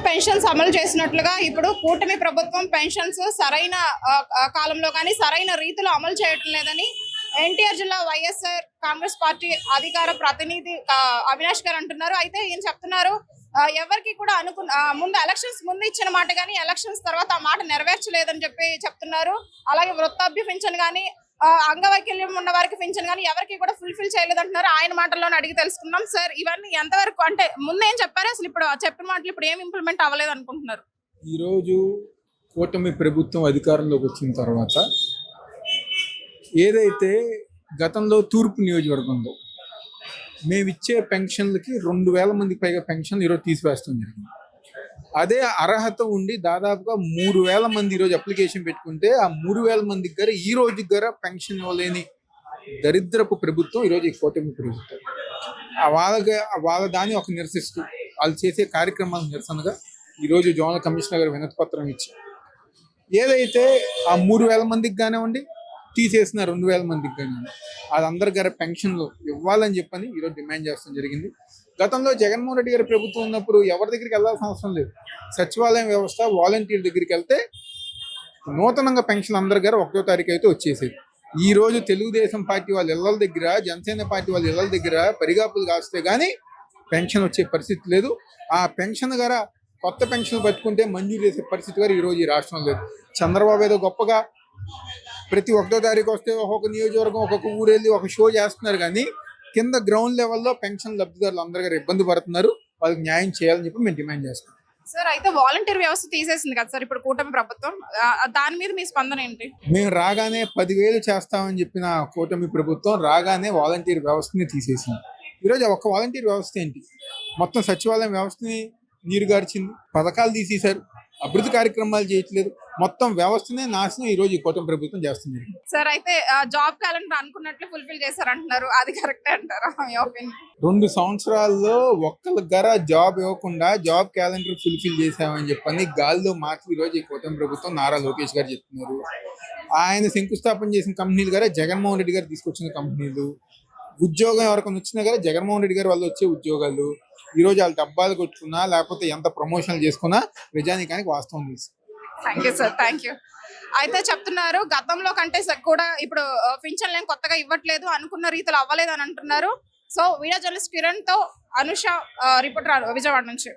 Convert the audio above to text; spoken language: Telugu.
పెన్షన్స్ అమలు చేసినట్లుగా ఇప్పుడు కూటమి ప్రభుత్వం పెన్షన్స్ సరైన కాలంలో కానీ సరైన రీతిలో అమలు చేయటం లేదని ఎన్టీఆర్ జిల్లా వైఎస్ఆర్ కాంగ్రెస్ పార్టీ అధికార ప్రతినిధి అవినాష్ గారు అంటున్నారు. అయితే ఈయన చెప్తున్నారు ఎవరికి కూడా ముందు ఎలక్షన్స్ ముందు ఇచ్చిన మాట కానీ ఎలక్షన్స్ తర్వాత ఆ మాట నెరవేర్చలేదని చెప్తున్నారు. అలాగే వృద్ధాప్య పింఛన్ కానీ అంగవైకల్యం ఉన్న వారికి పింఛన్ కానీ ఎవరికి కూడా ఫుల్ఫిల్ చేయలేదంటున్నారు. ఆయన మాటల్లోనే అడిగి తెలుసుకుందాం. సార్, ఇవన్నీ ఎంతవరకు అంటే ముందు ఏం చెప్పారు, అసలు ఇప్పుడు చెప్పిన మాటలు ఇప్పుడు ఏం ఇంప్లిమెంట్ అవ్వలేదు అనుకుంటున్నారు? ఈరోజు కూటమి ప్రభుత్వం అధికారంలోకి వచ్చిన తర్వాత ఏదైతే గతంలో తూర్పు నియోజకవర్గంలో మేమిచ్చే పెన్షన్లకి 2,000 మందికి పైగా పెన్షన్లు ఈరోజు తీసివేస్తాం జరిగింది. అదే అర్హత ఉండి దాదాపుగా 3,000 మంది ఈరోజు అప్లికేషన్ పెట్టుకుంటే ఆ 3,000 మందికి గారు ఈ రోజు గారు పెన్షన్ ఇవ్వలేని దరిద్రపు ప్రభుత్వం ఈరోజు ఈ కూటమి ప్రభుత్వం. వాళ్ళ దాన్ని ఒక నిరసిస్తూ వాళ్ళు చేసే కార్యక్రమాల నిరసనగా ఈరోజు జోనల్ కమిషనర్ గారు వినతి పత్రం ఇచ్చి ఏదైతే ఆ 3,000 మందికి కానివ్వండి తీసేసిన 2,000 మందికి కానివ్వండి వాళ్ళందరి గారి పెన్షన్లు ఇవ్వాలని చెప్పని ఈరోజు డిమాండ్ చేస్తాం జరిగింది. గతంలో జగన్మోహన్ రెడ్డి గారి ప్రభుత్వం ఉన్నప్పుడు ఎవరి దగ్గరికి వెళ్ళాల్సిన అవసరం లేదు. సచివాలయం వ్యవస్థ వాలంటీర్ దగ్గరికి వెళ్తే నూతనంగా పెన్షన్ అందరి గారు 1వ తారీఖు అయితే వచ్చేసేది. ఈ రోజు తెలుగుదేశం పార్టీ వాళ్ళ ఇళ్ల దగ్గర, జనసేన పార్టీ వాళ్ళ ఇళ్ల దగ్గర పరిగాపులు కాస్తే కానీ పెన్షన్ వచ్చే పరిస్థితి లేదు. ఆ పెన్షన్ గార కొత్త పెన్షన్ పట్టుకుంటే మంజూరు చేసే పరిస్థితి గారు ఈరోజు ఈ రాష్ట్రం లేదు. చంద్రబాబు ఏదో గొప్పగా ప్రతి 1వ తారీఖు వస్తే ఒక్కొక్క నియోజకవర్గం ఒక్కొక్క ఊరు వెళ్ళి ఒక షో చేస్తున్నారు, కానీ కింద గ్రౌండ్ లెవెల్లో పెన్షన్ లబ్ధిదారులు అందరూ గారు ఇబ్బంది పడుతున్నారు. వాళ్ళకి న్యాయం చేయాలని చెప్పి మేము డిమాండ్ చేస్తాం. సార్, అయితే వాలంటీర్ వ్యవస్థ తీసేసింది కదా సార్ ఇప్పుడు కూటమి ప్రభుత్వం, దాని మీద మీ స్పందన ఏంటి? మేము రాగానే 10,000 చేస్తామని చెప్పిన కూటమి ప్రభుత్వం రాగానే వాలంటీర్ వ్యవస్థని తీసేసింది. ఈరోజు ఒక్క వాలంటీర్ వ్యవస్థ ఏంటి, మొత్తం సచివాలయం వ్యవస్థని నీరుగార్చింది. పథకాలు తీసేశారు, అభివృద్ధి కార్యక్రమాలు చేయట్లేదు, మొత్తం వ్యవస్థనే నాశనం ఈరోజు ఈ కూటమి ప్రభుత్వం చేస్తుంది. సార్, అయితే జాబ్ క్యాలెండర్ అనుకున్నట్లు ఫుల్ఫిల్ చేశారంటున్నారు, అది కరెక్టే అంటారా? 2 సంవత్సరాల్లో ఒక్కళ్ళ గర జాబ్ ఇవ్వకుండా జాబ్ క్యాలెండర్ ఫుల్ఫిల్ చేశామని చెప్పని గాల్లో మాటలు ఈరోజు ఈ కూటమి ప్రభుత్వం నారా లోకేష్ గారు చెప్తున్నారు. ఆయన శంకుస్థాపన చేసిన కంపెనీలు గారే జగన్మోహన్ రెడ్డి గారు తీసుకొచ్చిన కంపెనీలు. ఉద్యోగం ఎవరికైనా వచ్చినా కానీ జగన్మోహన్ రెడ్డి గారు వాళ్ళు వచ్చే ఉద్యోగాలు ఈరోజు వాళ్ళు డబ్బాలు కొట్టుకున్నా లేకపోతే ఎంత ప్రమోషన్లు చేసుకున్నా ప్రజానికానికి వాస్తవం తెలుసు. Thank you sir, thank you. అయితే చెప్తున్నారు గతంలో కంటే కూడా ఇప్పుడు పింఛన్లు ఏం కొత్తగా ఇవ్వట్లేదు, అనుకున్న రీతిలో అవ్వలేదు అని అంటున్నారు. సో వీడియో జర్నలిస్ట్ కిరణ్ తో అనుష, రిపోర్టర్ విజయవాడ నుంచి.